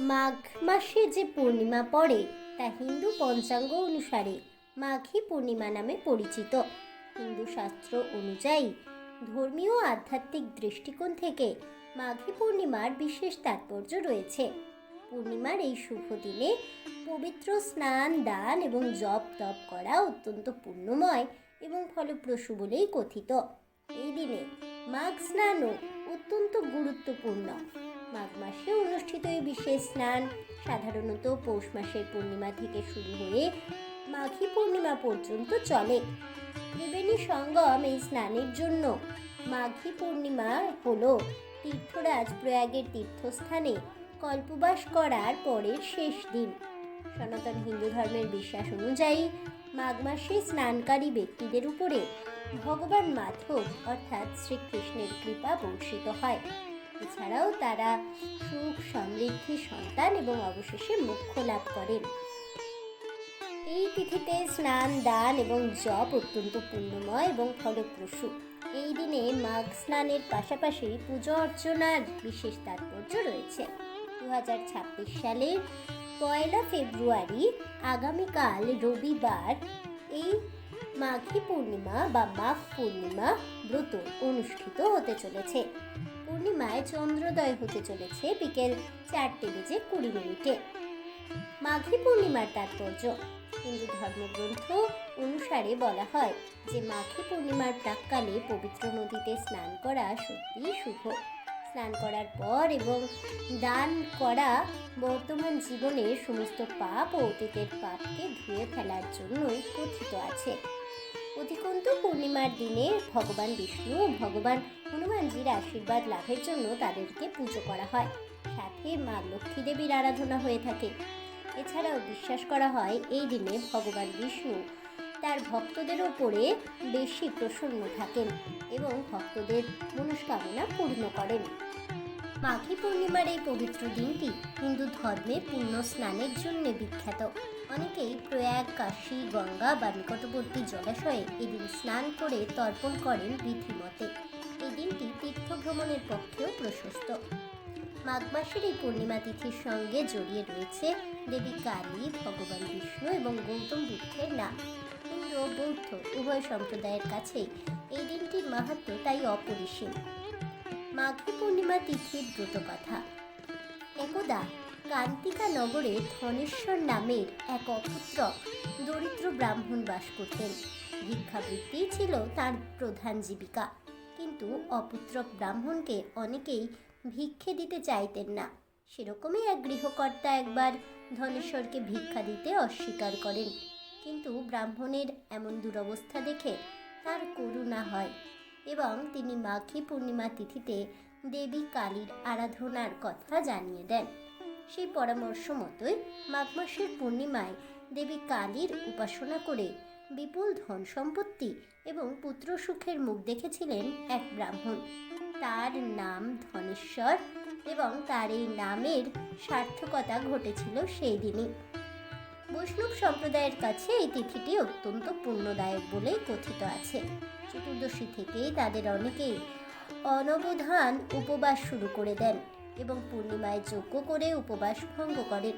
মাঘ মাসে যে পূর্ণিমা পড়ে তা হিন্দু পঞ্চাঙ্গ অনুসারে মাঘী পূর্ণিমা নামে পরিচিত। হিন্দু শাস্ত্র অনুযায়ী ধর্মীয় আধ্যাত্মিক দৃষ্টিকোণ থেকে মাঘী পূর্ণিমার বিশেষ তাৎপর্য রয়েছে। পূর্ণিমার এই শুভ দিনে পবিত্র স্নান, দান এবং জপ তপ করা অত্যন্ত পুণ্যময় এবং ফলপ্রসূ বলেই কথিত। এই দিনে মাঘ স্নানও অত্যন্ত গুরুত্বপূর্ণ। মাঘ মাসে অনুষ্ঠিত এই বিশেষ স্নান সাধারণত পৌষ মাসের পূর্ণিমা থেকে শুরু হয়ে মাঘী পূর্ণিমা পর্যন্ত চলে। ত্রিবেণী সঙ্গম এই স্নানের জন্য মাঘী পূর্ণিমা হল তীর্থরাজ প্রয়াগের তীর্থস্থানে কল্পবাস করার পরের শেষ দিন। সনাতন হিন্দু ধর্মের বিশ্বাস অনুযায়ী মাঘ মাসে স্নানকারী ব্যক্তিদের উপরে ভগবান মাধব অর্থাৎ শ্রীকৃষ্ণের কৃপা বর্ষিত হয়। এছাড়াও তারা সুখ, সমৃদ্ধি, সন্তান এবং অবশেষে মোক্ষ লাভ করেন। এই তিথিতে স্নান, দান এবং জপ অত্যন্ত পুণ্যময় এবং ফলপ্রসূ। এই দিনে মাঘ স্নানের পাশাপাশি পুজো অর্চনার বিশেষ তাৎপর্য রয়েছে। 2026 সালের 1 ফেব্রুয়ারি আগামীকাল রবিবার এই মাঘী পূর্ণিমা বা মাঘ পূর্ণিমা ব্রত অনুষ্ঠিত হতে চলেছে। পূর্ণিমায় চন্দ্রোদয় হতে চলেছে বিকেল 4:20 মাঘী পূর্ণিমার তাৎপর্য। হিন্দু ধর্মগ্রন্থ অনুসারে বলা হয় যে মাঘী পূর্ণিমার প্রাক্কালে পবিত্র নদীতে স্নান করা সত্যিই শুভ। স্নান করার পর এবং দান করা বর্তমান জীবনের সমস্ত পাপ ও অতীতের পাপকে ধুয়ে ফেলার জন্যই কথিত আছে। অধিকন্তু পূর্ণিমার দিনে ভগবান বিষ্ণু ও ভগবান হনুমানজির আশীর্বাদ লাভের জন্য তাদেরকে পুজো করা হয়। সাথে মা লক্ষ্মী দেবীর আরাধনা হয়ে থাকে। এছাড়াও বিশ্বাস করা হয় এই দিনে ভগবান বিষ্ণু তার ভক্তদের ওপরে বেশি প্রসন্ন থাকেন এবং ভক্তদের মনস্কামনা পূর্ণ করেন। মাঘী পূর্ণিমার এই পবিত্র দিনটি হিন্দু ধর্মে পুণ্য স্নানের জন্য বিখ্যাত। অনেকেই প্রয়াগ, কাশী, গঙ্গা বা নিকটবর্তী জলাশয়ে এদিন স্নান করে তর্পণ করেন বিধিমতে। এই দিনটি তীর্থ ভ্রমণের পক্ষেও প্রশস্ত। মাঘ মাসের এই পূর্ণিমা তিথির সঙ্গে জড়িয়ে রয়েছে দেবী কালী, ভগবান বিষ্ণু এবং গৌতম বুদ্ধের নাম। হিন্দু ও বৌদ্ধ উভয় সম্প্রদায়ের কাছেই এই দিনটির মাহাত্ম্য তাই অপরিসীম। মাঘী পূর্ণিমা তিথির ব্রতকথা। একদা কান্তিকা নগরে ধনেশ্বর নামের এক অপুত্রক দরিদ্র ব্রাহ্মণ বাস করতেন। ভিক্ষাবৃত্তিই ছিল তার প্রধান জীবিকা। কিন্তু অপুত্রক ব্রাহ্মণকে অনেকেই ভিক্ষে দিতে চাইতেন না। সেরকমই এক গৃহকর্তা একবার ধনেশ্বরকে ভিক্ষা দিতে অস্বীকার করেন। কিন্তু ব্রাহ্মণের এমন দুরবস্থা দেখে তার করুণা হয় এবং তিনি মাঘী পূর্ণিমা তিথিতে দেবী কালীর আরাধনার কথা জানিয়ে দেন। সেই পরামর্শ মতোই মাঘ মাসের পূর্ণিমায় দেবী কালীর উপাসনা করে বিপুল ধন সম্পত্তি এবং পুত্র সুখের মুখ দেখেছিলেন এক ব্রাহ্মণ। তার নাম ধনেশ্বর এবং তার এই নামের সার্থকতা ঘটেছিল সেই দিনই। বৈষ্ণব সম্প্রদায়ের কাছে এই তিথিটি অত্যন্ত পুণ্যদায়ক বলেই কথিত আছে। চতুর্দশী থেকেই তাদের অনেকেই অনবধান উপবাস শুরু করে দেন এবং পূর্ণিমায় যজ্ঞ করে উপবাস ভঙ্গ করেন।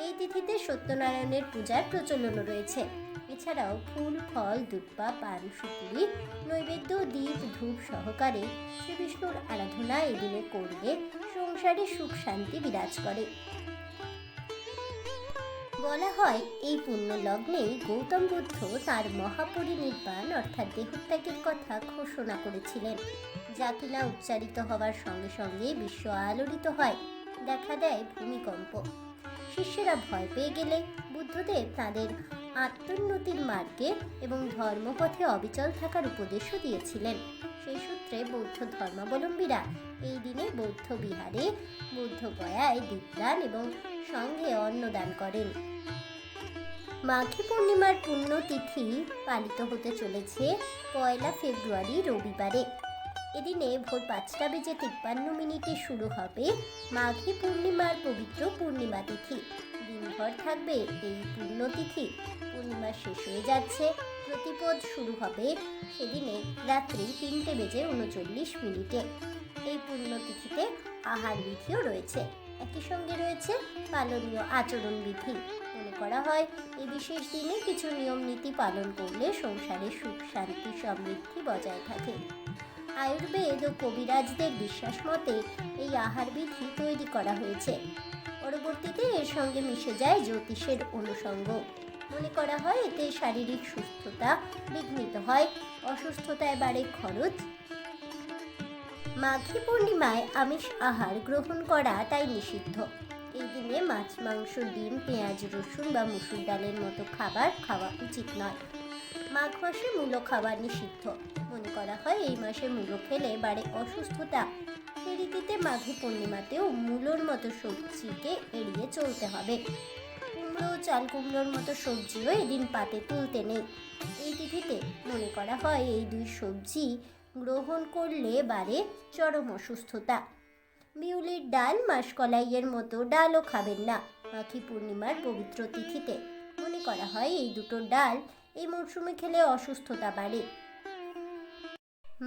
এই তিথিতে সত্যনারায়ণের পূজার প্রচলনও রয়েছে। এছাড়াও ফুল, ফল, দুব্বা, পান, সুপুরি, নৈবেদ্য, দীপ, ধূপ সহকারে শ্রীবিষ্ণুর আরাধনা এই দিনে করলে সংসারে সুখ শান্তি বিরাজ করে। বলা হয় এই পুণ্য লগ্নেই গৌতম বুদ্ধ তার মহাপরিনির্বাণ অর্থাৎ দেহত্যাগের কথা ঘোষণা করেছিলেন, যা কিনা উচ্চারিত হওয়ার সঙ্গে সঙ্গে বিশ্ব আলোড়িত হয়। দেখা দেয় ভূমিকম্প। শিষ্যেরা ভয় পেয়ে গেলে বুদ্ধদেব তাদের আত্মোন্নতির মার্গে এবং ধর্মপথে অবিচল থাকার উপদেশও দিয়েছিলেন। সেই সূত্রে বৌদ্ধ ধর্মাবলম্বীরা এই দিনে বৌদ্ধ বিহারে, বৌদ্ধ গয়ায় দীপদান এবং সঙ্গে অন্নদান করেন। মাঘী পূর্ণিমার পুণ্যতিথি পালিত হতে চলেছে 1 ফেব্রুয়ারি রবিবারে। এদিনে ভোর 5:53 শুরু হবে মাঘী পূর্ণিমার পবিত্র পূর্ণিমা তিথি। দিনভর থাকবে এই পুণ্যতিথি। পূর্ণিমা শেষ হয়ে যাচ্ছে, প্রতিপদ শুরু হবে সেদিনে রাত্রি 3:39। এই পুণ্যতিথিতে আহার বিধিও রয়েছে। একই সঙ্গে রয়েছে পালনীয় আচরণবিধি। মনে করা হয় এই বিশেষ দিনে কিছু নিয়ম নীতি পালন করলে সংসারে সুখ শান্তি সমৃদ্ধি বজায় থাকে। আয়ুর্বেদ ও কবিরাজদের বিশ্বাস মতে এই আহার বিধি তৈরি করা হয়েছে। পরবর্তীতে এর সঙ্গে মিশে যায় জ্যোতিষের অনুষঙ্গ। মনে করা হয় এতে শারীরিক সুস্থতা বিঘ্নিত হয়, অসুস্থতায় বাড়ে খরচ। মাঘী পূর্ণিমায় আমিষ আহার গ্রহণ করা তাই নিষিদ্ধ। এই দিনে মাছ মাংস ডিম পেঁয়াজ রসুন বা মুসুর ডালের মতো খাবার খাওয়া উচিত নয়। মাঘ মাসে মূলো খাওয়া নিষিদ্ধ। মনে করা হয় এই মাসে মূলো খেলে বাড়ে অসুস্থতা। সেই রীতিতে মাঘী পূর্ণিমাতেও মূলোর মতো সবজিকে এড়িয়ে চলতে হবে। কুমড়ো চাল কুমড়োর মতো সবজিও এদিন পাতে তুলতে নেই। এই তিথিতে মনে করা হয় এই দুই সবজি গ্রহণ করলে বাড়ে চরম অসুস্থতা। বিউলির ডাল মাসকলাইয়ের মতো ডালও খাবেন না মাঘী পূর্ণিমার পবিত্র তিথিতে। মনে করা হয় এই দুটো ডাল এই মরশুমে খেলে অসুস্থতা বাড়ে।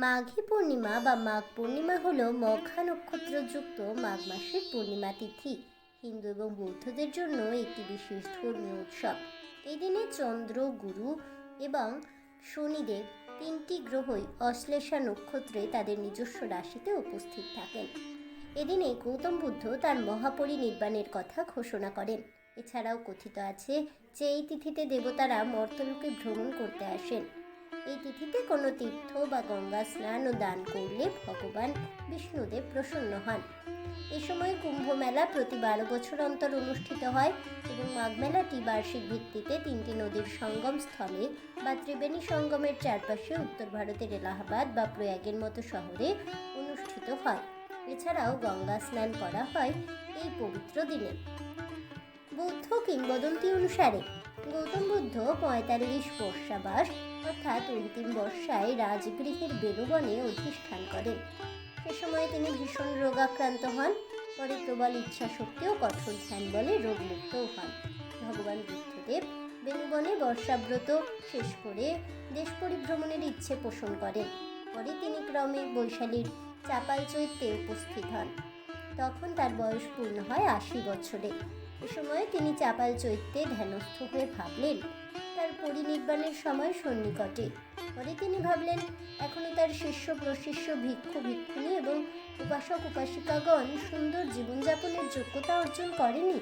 মাঘী পূর্ণিমা বা মাঘ পূর্ণিমা হলো মঘা নক্ষত্রযুক্ত মাঘ মাসের পূর্ণিমা তিথি। হিন্দু এবং বৌদ্ধদের জন্য একটি বিশেষ ধর্মীয় উৎসব। এই দিনে চন্দ্র গুরু এবং শনিদেব তিনটি গ্রহই অশ্লেষা নক্ষত্রে তাদের নিজস্ব রাশিতে উপস্থিত থাকেন। এদিনে গৌতম বুদ্ধ তার মহাপরিনির্বাণের কথা ঘোষণা করেন। এছাড়াও কথিত আছে যে এই তিথিতে দেবতারা মর্তলোকে ভ্রমণ করতে আসেন। এই তিথিতে কোনো তীর্থ বা গঙ্গা স্নান ও দান করলে ভগবান বিষ্ণুদেব প্রসন্ন হন। এ সময় কুম্ভ মেলা প্রতি 12 বছর অন্তর অনুষ্ঠিত হয় এবং মাঘ মেলাটি বার্ষিক ভিত্তিতে 3টি নদীর সঙ্গম স্থলে বা ত্রিবেণী সঙ্গমের চারপাশে উত্তর ভারতের এলাহাবাদ বা প্রয়াগের মতো শহরে অনুষ্ঠিত হয়। এছাড়াও গঙ্গা স্নান করা হয় এই পবিত্র দিনে। বৌদ্ধ কিংবদন্তি অনুসারে গৌতম বুদ্ধ 45 বর্ষাবাস অর্থাৎ অন্তিম বর্ষায় রাজগৃহের বেণুবনে অধিষ্ঠান করেন। সে সময় তিনি ভীষণ রোগাক্রান্ত হন। পরে প্রবল ইচ্ছা শক্তি ও কঠোর ধ্যান বলে রোগমুক্তও হন। ভগবান বুদ্ধদেব বেণুবনে বর্ষাব্রত শেষ করে দেশ পরিভ্রমণের ইচ্ছে পোষণ করেন। পরে তিনি ক্রমে বৈশালীর চাপাল চৈত্যে উপস্থিত হন। তখন তার বয়স পূর্ণ হয় 80 বছরে। এ সময় তিনি চাপাল চৈত্যে ধ্যানস্থ হয়ে ভাবলেন তার পরিনির্বাণের সময় সন্নিকটে। পরে তিনি ভাবলেন এখনও তার শিষ্য প্রশিষ্য ভিক্ষু ভিক্ষুণী এবং উপাসক উপাসিকাগণ সুন্দর জীবনযাপনের যোগ্যতা অর্জন করেনি।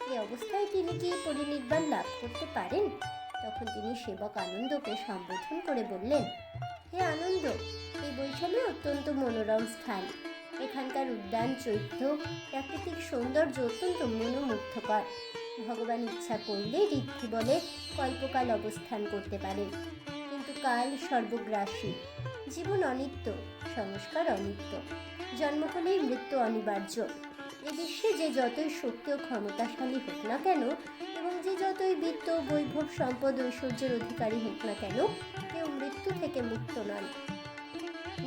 এই অবস্থায় তিনি কি পরিনির্বাণ লাভ করতে পারেন? তখন তিনি সেবক আনন্দকে সম্বোধন করে বললেন, হে আনন্দ, এই বৈশালী অত্যন্ত মনোরম স্থান। এখানকার উদ্যান চৈত্য প্রাকৃতিক সৌন্দর্য অত্যন্ত মনোমুগ্ধকর। ভগবান ইচ্ছা করলে ঋদ্ধি বলে কল্পকাল অবস্থান করতে পারেন, কিন্তু কাল সর্বগ্রাসী। জীবন অনিত্য, সংস্কার অনিত্য। জন্ম হলেই মৃত্যু অনিবার্য। এ বিশ্বে যে যতই শক্তি ও ক্ষমতাশালী হোক না কেন এবং যে যতই বিত্ত বৈভব সম্পদ ঐশ্বর্যের অধিকারী হোক না কেন, কেউ মৃত্যু থেকে মুক্ত নন।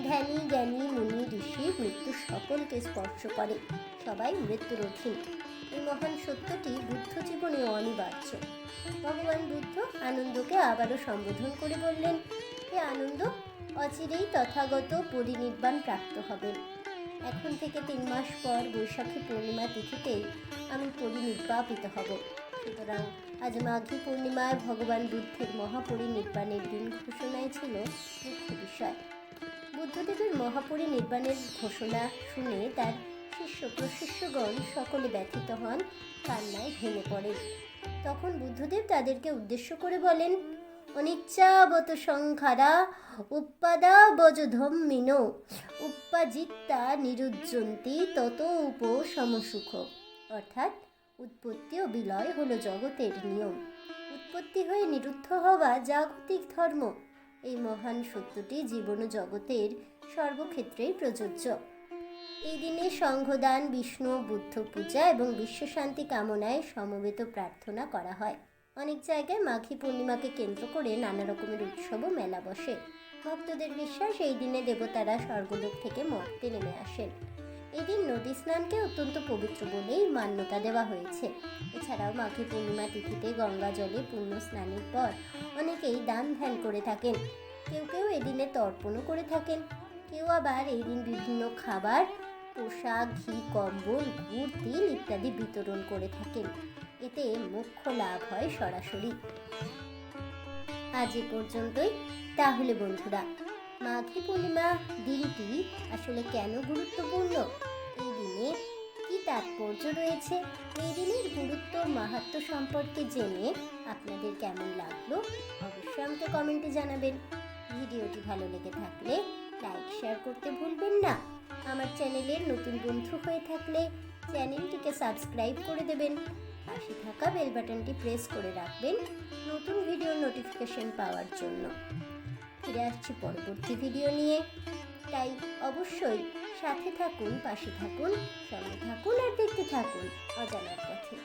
ধ্যানী জ্ঞানী মুনি ঋষি মৃত্যু সকলকে স্পর্শ করে, সবাই মৃত্যুর অধীন। এই মহান সত্যটি বুদ্ধ জীবনেও অনিবার্য। ভগবান বুদ্ধ আনন্দকে আবারও সম্বোধন করে বললেন, হে আনন্দ, অচিরেই তথাগত পরিনির্বাণ প্রাপ্ত হবেন। এখন থেকে 3 মাস পর বৈশাখী পূর্ণিমা তিথিতেই আমি পরিনির্বাপিত হব। সুতরাং আজ মাঘী পূর্ণিমায় ভগবান বুদ্ধের মহাপরিনির্বাণের দিন ঘোষণায় ছিল মুখ্য বিষয়। বুদ্ধদেবের মহাপরিনির্বাণের ঘোষণা শুনে তার শিষ্য প্রশিষ্যগণ সকলে ব্যথিত হন, কান্নায় ভেঙে পড়েন। তখন বুদ্ধদেব তাদেরকে উদ্দেশ্য করে বলেন, অনিচ্ছাবত সংখারা উৎপাদা বজধম্মিন উপাজিত্তা নিরুজ্জন্তি তত উপসমসুখ। অর্থাৎ উৎপত্তি ও বিলয় হলো জগতের নিয়ম। উৎপত্তি হয়ে নিরুদ্ধ হওয়া জাগতিক ধর্ম। এই মহান সত্যটি জীবন জগতের সর্বক্ষেত্রেই প্রযোজ্য। এই দিনে সংঘদান, বিষ্ণু বুদ্ধ পূজা এবং বিশ্বশান্তি কামনায় সমবেত প্রার্থনা করা হয়। অনেক জায়গায় মাঘী পূর্ণিমাকে কেন্দ্র করে নানা রকমের উৎসব ও মেলা বসে। ভক্তদের বিশ্বাস এই দিনে দেবতারা স্বর্গলোক থেকে মর্তে নেমে আসেন। এদিন নদী স্নানকে অত্যন্ত পবিত্র বলেই মান্যতা দেওয়া হয়েছে। এছাড়াও মাঘী পূর্ণিমা তিথিতে গঙ্গা জলে পুণ্য স্নানের পর অনেকেই দান ধ্যান করে থাকেন। কেউ কেউ এদিনে তর্পণও করে থাকেন। কেউ আবার এই দিন বিভিন্ন খাবার পোশাক, ঘি, কম্বল, গুড়, তিল ইত্যাদি বিতরণ করে থাকেন। এতে মুখ্য লাভ হয় সরাসরি। আজ এ পর্যন্তই। তাহলে বন্ধুরা, মাঘী পূর্ণিমা দিনটি আসলে কেন গুরুত্বপূর্ণ, এই দিনে কি তাৎপর্য রয়েছে, এই দিনের গুরুত্ব মাহাত্ম্য সম্পর্কে জেনে আপনাদের কেমন লাগলো অবশ্যই আমাকে কমেন্টে জানাবেন। ভিডিওটি ভালো লেগে থাকলে লাইক শেয়ার করতে ভুলবেন না। আমার চ্যানেলের নতুন বন্ধু হয়ে থাকলে চ্যানেলটিকে সাবস্ক্রাইব করে দেবেন। পাশে থাকা বেল বাটনটি প্রেস করে রাখবেন নতুন ভিডিওর নোটিফিকেশন পাওয়ার জন্য। ফিরে আসছি পরবর্তী ভিডিও নিয়ে, তাই অবশ্যই সাথে থাকুন, পাশে থাকুন, সঙ্গে থাকুন আর দেখতে থাকুন অজানার পথে।